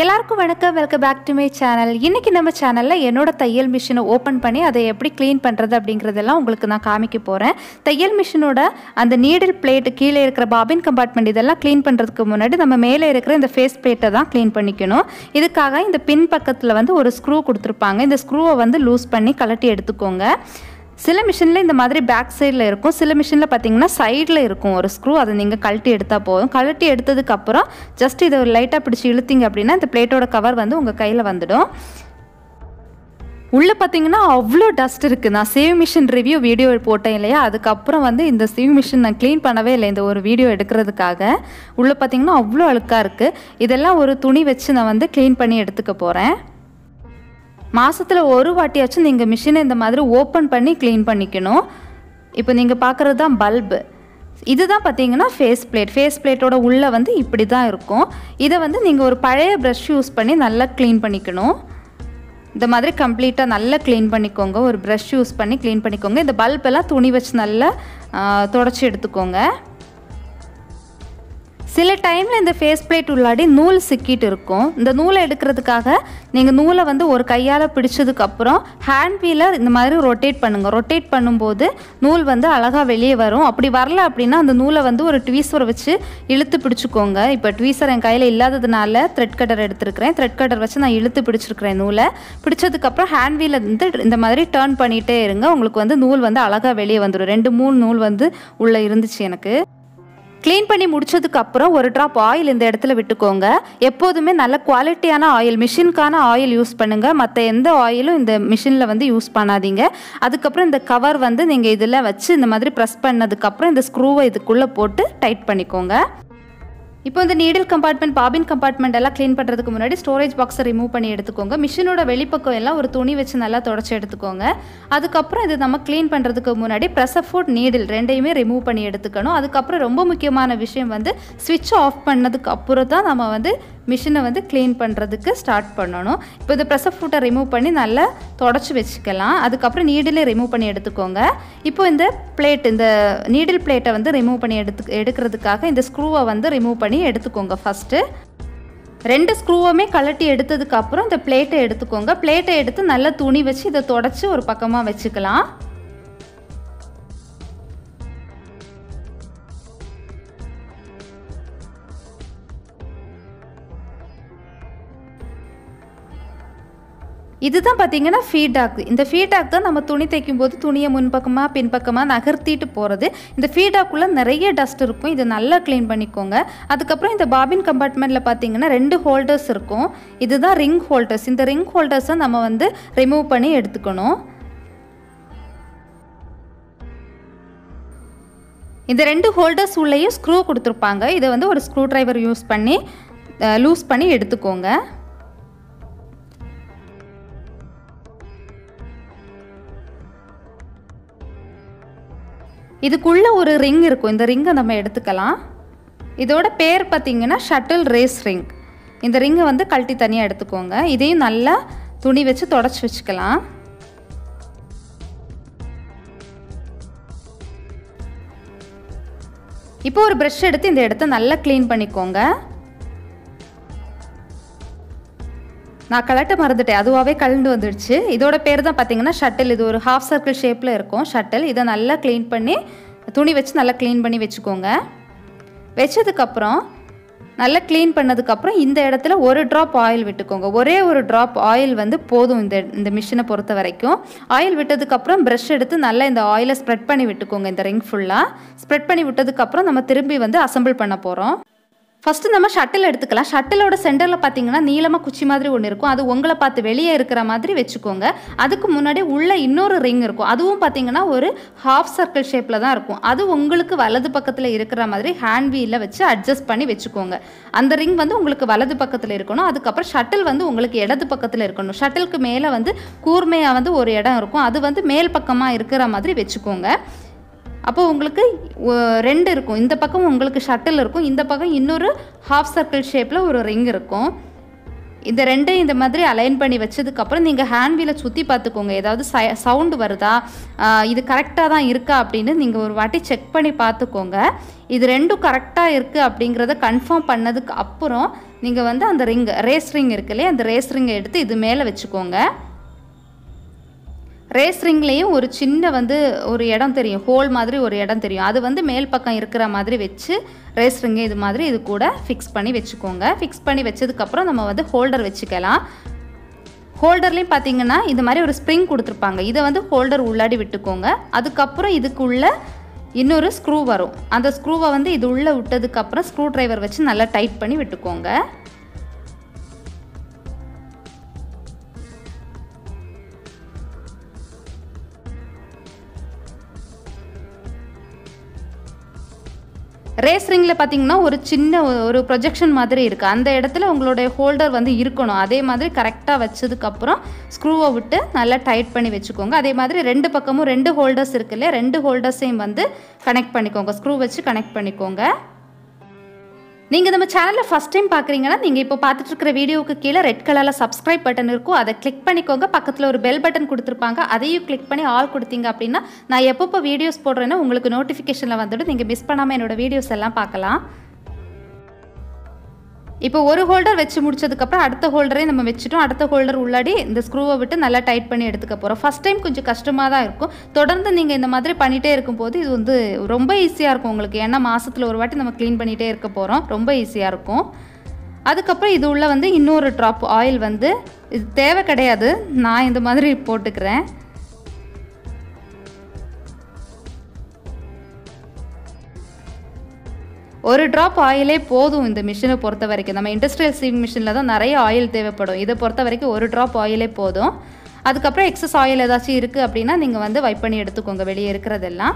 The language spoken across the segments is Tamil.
எல்லாருக்கும் வணக்கம். Welcome back to my channel. இன்றைக்கி நம்ம சேனலில் என்னோட தையல் மிஷினை ஓப்பன் பண்ணி அதை எப்படி க்ளீன் பண்ணுறது அப்படிங்கிறதெல்லாம் உங்களுக்கு நான் காமிக்க போகிறேன். தையல் மிஷினோட அந்த நீடில் பிளேட்டு கீழே இருக்கிற பாபின் கம்பார்ட்மெண்ட் இதெல்லாம் க்ளீன் பண்ணுறதுக்கு முன்னாடி நம்ம மேலே இருக்கிற இந்த ஃபேஸ் பிளேட்டை தான் க்ளீன் பண்ணிக்கணும். இதுக்காக இந்த பின் பக்கத்தில் வந்து ஒரு ஸ்க்ரூ கொடுத்துருப்பாங்க. இந்த ஸ்க்ரூவை வந்து லூஸ் பண்ணி கழட்டி எடுத்துக்கோங்க. சில மிஷினில் இந்த மாதிரி பேக் சைடில் இருக்கும், சில மிஷினில் பார்த்தீங்கன்னா சைடில் இருக்கும் ஒரு ஸ்க்ரூ. அதை நீங்கள் கழட்டி எடுத்தால் போதும். கழட்டி எடுத்ததுக்கப்புறம் ஜஸ்ட் இதை லைட்டாக பிடிச்சி இழுத்திங்க அப்படின்னா இந்த பிளேட்டோட கவர் வந்து உங்கள் கையில் வந்துடும். உள்ளே பார்த்தீங்கன்னா அவ்வளோ டஸ்ட் இருக்குது. நான் சேவ் மிஷின் ரிவ்யூ வீடியோ போட்டேன் இல்லையா, அதுக்கப்புறம் வந்து இந்த சேவ் மிஷின் நான் க்ளீன் பண்ணவே இல்லை இந்த ஒரு வீடியோ எடுக்கிறதுக்காக. உள்ளே பார்த்தீங்கன்னா அவ்வளோ அழுக்காக இருக்குது. இதெல்லாம் ஒரு துணி வச்சு நான் வந்து க்ளீன் பண்ணி எடுத்துக்க போகிறேன். மாதத்தில் ஒரு வாட்டியாச்சும் நீங்கள் மிஷினை இந்த மாதிரி ஓப்பன் பண்ணி க்ளீன் பண்ணிக்கணும். இப்போ நீங்கள் பார்க்குறது தான் பல்பு. இதுதான் பார்த்தீங்கன்னா ஃபேஸ் பிளேட்டோட உள்ளே வந்து இப்படி தான் இருக்கும். இதை வந்து நீங்கள் ஒரு பழைய ப்ரஷ் யூஸ் பண்ணி நல்லா க்ளீன் பண்ணிக்கணும். இந்த மாதிரி கம்ப்ளீட்டாக நல்லா க்ளீன் பண்ணிக்கோங்க. ஒரு ப்ரஷ் யூஸ் பண்ணி க்ளீன் பண்ணிக்கோங்க. இந்த பல்பெல்லாம் துணி வச்சு நல்லா தொடச்சி எடுத்துக்கோங்க. சில டைமில் இந்த ஃபேஸ் பிளேட் உள்ளாடி நூல் சிக்கிட்டு இருக்கும். இந்த நூலை எடுக்கிறதுக்காக நீங்கள் நூலை வந்து ஒரு கையால் பிடிச்சதுக்கப்புறம் ஹேண்ட் வீலர் இந்த மாதிரி ரொட்டேட் பண்ணுங்கள். ரொட்டேட் பண்ணும்போது நூல் வந்து அழகாக வெளியே வரும். அப்படி வரல அப்படின்னா அந்த நூலை வந்து ஒரு ட்வீசரை வச்சு இழுத்து பிடிச்சிக்கோங்க. இப்போ ட்வீசர் என் கையில் இல்லாததுனால த்ரெட் கட்டர் எடுத்துருக்கிறேன். த்ரெட் கட்டர் வச்சு நான் இழுத்து பிடிச்சிருக்கிறேன் நூலை. பிடிச்சதுக்கப்புறம் ஹேண்ட் வீலை வந்து இந்த மாதிரி டர்ன் பண்ணிகிட்டே இருங்க. உங்களுக்கு வந்து நூல் வந்து அழகாக வெளியே வந்துடும். 2-3 நூல் வந்து உள்ளே இருந்துச்சு எனக்கு. க்ளீன் பண்ணி முடிச்சதுக்கப்புறம் ஒரு ட்ராப் ஆயில் இந்த இடத்துல விட்டுக்கோங்க. எப்போதுமே நல்ல குவாலிட்டியான ஆயில், மிஷினுக்கான ஆயில் யூஸ் பண்ணுங்கள். மற்ற எந்த ஆயிலும் இந்த மிஷினில் வந்து யூஸ் பண்ணாதீங்க. அதுக்கப்புறம் இந்த கவர் வந்து நீங்கள் இதில் வச்சு இந்த மாதிரி ப்ரெஸ் பண்ணதுக்கப்புறம் இந்த ஸ்க்ரூவை இதுக்குள்ளே போட்டு டைட் பண்ணிக்கோங்க. இப்போ இந்த நீடில் கம்பார்ட்மெண்ட், பாபின் கம்பார்ட்மெண்ட் எல்லாம் க்ளீன் பண்ணுறதுக்கு முன்னாடி ஸ்டோரேஜ் பாக்ஸை ரிமூவ் பண்ணி எடுத்துக்கோங்க. மிஷினோட வெளிப்பக்கம் எல்லாம் ஒரு துணி வச்சு நல்லா தொடச்சி எடுத்துக்கோங்க. அதுக்கப்புறம் இது நம்ம க்ளீன் பண்ணுறதுக்கு முன்னாடி ப்ரெஷர் ஃபுட், நீடில் ரெண்டையுமே ரிமூவ் பண்ணி எடுத்துக்கணும். அதுக்கப்புறம் ரொம்ப முக்கியமான விஷயம் வந்து ஸ்விட்ச் ஆஃப் பண்ணதுக்கு அப்புறம் தான் நம்ம வந்து மிஷினை வந்து க்ளீன் பண்ணுறதுக்கு ஸ்டார்ட் பண்ணணும். இப்போ இந்த ப்ரெஷர் ஃபுட்டை ரிமூவ் பண்ணி நல்லா தொடச்சி வச்சுக்கலாம். அதுக்கப்புறம் நீடிலே ரிமூவ் பண்ணி எடுத்துக்கோங்க. இப்போ இந்த பிளேட், இந்த நீடில் பிளேட்டை வந்து ரிமூவ் பண்ணி எடுக்கிறதுக்காக இந்த ஸ்க்ரூவை வந்து ரிமூவ் பண்ணி எடுத்துக்கோங்க. ஃபஸ்ட்டு 2 ஸ்க்ரூவுமே கழட்டி எடுத்ததுக்கப்புறம் இந்த பிளேட்டை எடுத்துக்கோங்க. பிளேட்டை எடுத்து நல்லா துணி வச்சு இதை தொடச்சி ஒரு பக்கமாக வச்சுக்கலாம். இதுதான் பார்த்தீங்கன்னா ஃபீட்பேக். இந்த ஃபீட்பேக் தான் நம்ம துணி தைக்கும் போது துணியை முன்பக்கமாக பின்பக்கமாக நகர்த்திட்டு போகிறது. இந்த ஃபீட்பேக்குள்ளே நிறைய டஸ்ட் இருக்கும். இதை நல்லா க்ளீன் பண்ணிக்கோங்க. அதுக்கப்புறம் இந்த பாபின் கம்பார்ட்மெண்ட்டில் பார்த்தீங்கன்னா 2 ஹோல்டர்ஸ் இருக்கும். இதுதான் ரிங் ஹோல்டர்ஸ். இந்த ரிங் ஹோல்டர்ஸை நம்ம வந்து ரிமூவ் பண்ணி எடுத்துக்கணும். இந்த 2 ஹோல்டர்ஸ் உள்ளேயும் ஸ்க்ரூ கொடுத்துருப்பாங்க. இதை வந்து ஒரு ஸ்க்ரூ டிரைவர் யூஸ் பண்ணி லூஸ் பண்ணி எடுத்துக்கோங்க. இதுக்குள்ளே ஒரு ரிங் இருக்கும். இந்த ரிங்கை நம்ம எடுத்துக்கலாம். இதோட பேர் பார்த்திங்கன்னா ஷட்டில் ரேஸ் ரிங். இந்த ரிங்கை வந்து கழட்டி தனியாக எடுத்துக்கோங்க. இதையும் நல்லா துணி வச்சு தொடச்சி வச்சுக்கலாம். இப்போ ஒரு ப்ரஷ் எடுத்து இந்த இடத்த நல்லா க்ளீன் பண்ணிக்கோங்க. நான் கலட்ட மறந்துட்டேன், அதுவாகவே கலந்து வந்துடுச்சு. இதோட பேர் தான் பார்த்தீங்கன்னா ஷட்டில். இது ஒரு ஹாஃப் சர்க்கிள் ஷேப்பில் இருக்கும் ஷட்டில். இதை நல்லா க்ளீன் பண்ணி துணி வச்சு நல்லா க்ளீன் பண்ணி வச்சுக்கோங்க. வச்சதுக்கப்புறம் நல்லா க்ளீன் பண்ணதுக்கப்புறம் இந்த இடத்துல ஒரு ட்ராப் ஆயில் விட்டுக்கோங்க. ஒரே ஒரு ட்ராப் ஆயில் வந்து போதும் இந்த மிஷினை பொறுத்த வரைக்கும். ஆயில் விட்டதுக்கப்புறம் ப்ரஷ் எடுத்து நல்லா இந்த ஆயிலை ஸ்ப்ரெட் பண்ணி விட்டுக்கோங்க. இந்த ரிங் ஃபுல்லாக ஸ்ப்ரெட் பண்ணி விட்டதுக்கப்புறம் நம்ம திரும்பி வந்து அசம்பிள் பண்ண போகிறோம். ஃபஸ்ட்டு நம்ம ஷட்டில் எடுத்துக்கலாம். ஷட்டிலோட சென்டரில் பார்த்தீங்கன்னா நீளமாக குச்சி மாதிரி ஒன்று இருக்கும். அது உங்களை பார்த்து வெளியே இருக்கிற மாதிரி வச்சுக்கோங்க. அதுக்கு முன்னாடி உள்ளே இன்னொரு ரிங் இருக்கும். அதுவும் பார்த்தீங்கன்னா ஒரு ஹாஃப் சர்க்கிள் ஷேப்பில் தான் இருக்கும். அது உங்களுக்கு வலது பக்கத்தில் இருக்கிற மாதிரி ஹேண்ட் வீலில் வச்சு அட்ஜஸ்ட் பண்ணி வச்சுக்கோங்க. அந்த ரிங் வந்து உங்களுக்கு வலது பக்கத்தில் இருக்கணும். அதுக்கப்புறம் ஷட்டில் வந்து உங்களுக்கு இடது பக்கத்தில் இருக்கணும். ஷட்டிலுக்கு மேலே வந்து கூர்மையாக வந்து ஒரு இடம் இருக்கும். அது வந்து மேல் பக்கமாக இருக்கிற மாதிரி வச்சுக்கோங்க. அப்போ உங்களுக்கு 2 இருக்கும். இந்த பக்கம் உங்களுக்கு ஷட்டில் இருக்கும், இந்த பக்கம் இன்னொரு ஹாஃப் சர்க்கிள் ஷேப்பில் ஒரு ரிங் இருக்கும். இந்த ரெண்டையும் இந்த மாதிரி அலைன் பண்ணி வச்சதுக்கப்புறம் நீங்கள் ஹேண்ட் வீலை சுற்றி பார்த்துக்கோங்க. ஏதாவது சவுண்டு வருதா, இது கரெக்டாக தான் இருக்கா அப்படின்னு நீங்கள் ஒரு வாட்டி செக் பண்ணி பார்த்துக்கோங்க. இது ரெண்டும் கரெக்டாக இருக்குது அப்படிங்கிறத கன்ஃபார்ம் பண்ணதுக்கு அப்புறம் நீங்கள் வந்து அந்த ரேஸ் ரிங் இருக்கு இல்லையா, அந்த ரேஸ் ரிங்கை எடுத்து இது மேலே வச்சுக்கோங்க. ரேஸ் ரிங்லேயும் ஒரு சின்ன வந்து ஒரு இடம் தெரியும், ஹோல் மாதிரி ஒரு இடம் தெரியும். அது வந்து மேல் பக்கம் இருக்கிற மாதிரி வச்சு ரேஸ் ரிங்கை இது மாதிரி இது கூட ஃபிக்ஸ் பண்ணி வச்சுக்கோங்க. ஃபிக்ஸ் பண்ணி வச்சதுக்கப்புறம் நம்ம வந்து ஹோல்டர் வச்சுக்கலாம். ஹோல்டர்லேயும் பார்த்தீங்கன்னா இந்த மாதிரி ஒரு ஸ்ப்ரிங் கொடுத்துருப்பாங்க. இதை வந்து ஹோல்டர் உள்ளாடி விட்டுக்கோங்க. அதுக்கப்புறம் இதுக்குள்ளே இன்னொரு ஸ்க்ரூ வரும். அந்த ஸ்க்ரூவை வந்து இது உள்ளே விட்டதுக்கப்புறம் ஸ்க்ரூ ட்ரைவர் வச்சு நல்லா டைட் பண்ணி விட்டுக்கோங்க. ரேஸ் ரிங்கில் பார்த்தீங்கன்னா ஒரு சின்ன ஒரு ப்ரொஜெக்ஷன் மாதிரி இருக்குது. அந்த இடத்துல உங்களுடைய ஹோல்டர் வந்து இருக்கணும். அதே மாதிரி கரெக்டாக வச்சதுக்கப்புறம் ஸ்க்ரூவை விட்டு நல்லா டைட் பண்ணி வச்சுக்கோங்க. அதே மாதிரி 2 பக்கமும் 2 ஹோல்டர்ஸ் இருக்கு இல்லையா, 2 ஹோல்டர்ஸையும் வந்து கனெக்ட் பண்ணிக்கோங்க. ஸ்க்ரூ வச்சு கனெக்ட் பண்ணிக்கோங்க. நீங்கள் நம்ம சேனலில் ஃபஸ்ட் டைம் பார்க்குறீங்கன்னா நீங்கள் இப்போ பார்த்துட்டு இருக்கிற வீடியோவுக்கு கீழே ரெட் கலரில் சப்ஸ்கிரைப் பட்டன் இருக்கும். அதை கிளிக் பண்ணிக்கோங்க. பக்கத்தில் ஒரு பெல் பட்டன் கொடுத்துருப்பாங்க. அதையும் கிளிக் பண்ணி ஆல் கொடுத்தீங்க அப்படின்னா நான் எப்பப்போ வீடியோஸ் போடுறேன்னா உங்களுக்கு நோட்டிஃபிகேஷனில் வந்துட்டு நீங்கள் மிஸ் பண்ணாமல் என்னோடய வீடியோஸ் எல்லாம் பார்க்கலாம். இப்போ ஒரு ஹோல்டர் வச்சு முடிச்சதுக்கப்புறம் அடுத்த ஹோல்டரே நம்ம வச்சுட்டோம். அடுத்த ஹோல்டர் உள்ளாடி இந்த ஸ்க்ரூவை விட்டு நல்லா டைட் பண்ணி எடுத்துக்க போகிறோம். ஃபஸ்ட் டைம் கொஞ்சம் கஷ்டமாக தான் இருக்கும். தொடர்ந்து நீங்கள் இந்த மாதிரி பண்ணிகிட்டே இருக்கும்போது இது வந்து ரொம்ப ஈஸியாக இருக்கும் உங்களுக்கு. ஏன்னா மாதத்தில் ஒரு வாட்டி நம்ம க்ளீன் பண்ணிகிட்டே இருக்க போகிறோம். ரொம்ப ஈஸியாக இருக்கும். அதுக்கப்புறம் இது உள்ள வந்து இன்னொரு ட்ராப் ஆயில் வந்து இது தேவை கிடையாது, நான் இந்த மாதிரி போட்டுக்கிறேன். ஒரு ட்ராப் ஆயிலே போதும் இந்த மிஷினை பொறுத்த வரைக்கும். நம்ம இண்டஸ்ட்ரியல் சீவிங் மிஷினில் தான் நிறைய ஆயில் தேவைப்படும். இதை பொறுத்த வரைக்கும் ஒரு ட்ராப் ஆயிலே போதும். அதுக்கப்புறம் எக்ஸஸ் ஆயில் ஏதாச்சும் இருக்குது அப்படின்னா நீங்கள் வந்து வைப் பண்ணி எடுத்துக்கோங்க வெளியே இருக்கிறதெல்லாம்.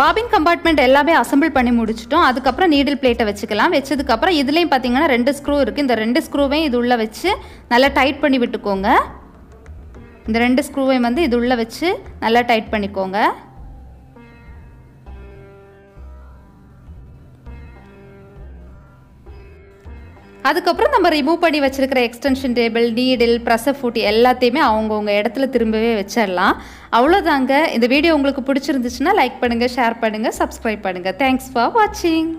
பாபின் கம்பார்ட்மெண்ட் எல்லாமே அசம்பிள் பண்ணி முடிச்சிட்டோம். அதுக்கப்புறம் நீடில் பிளேட்டை வச்சுக்கலாம். வச்சதுக்கப்புறம் இதுலேயும் பார்த்தீங்கன்னா 2 ஸ்க்ரூ இருக்குது. இந்த 2 ஸ்க்ரூவையும் இது உள்ளே வச்சு நல்லா டைட் பண்ணி விட்டுக்கோங்க. இந்த 2 ஸ்க்ரூவையும் வந்து இது உள்ளே வச்சு நல்லா டைட் பண்ணிக்கோங்க. அதுக்கப்புறம் நம்ம ரிமூவ் பண்ணி வச்சுருக்கிற extension table, needle, pressure food எல்லாத்தையுமே அவங்கவுங்க இடத்துல திரும்பவே வச்சிடலாம். அவ்வளோதாங்க. இந்த வீடியோ உங்களுக்கு பிடிச்சிருந்துச்சுன்னா லைக் பண்ணுங்கள், ஷேர் பண்ணுங்கள், சப்ஸ்கிரைப் பண்ணுங்கள். தேங்க்ஸ் ஃபார் வாட்சிங்.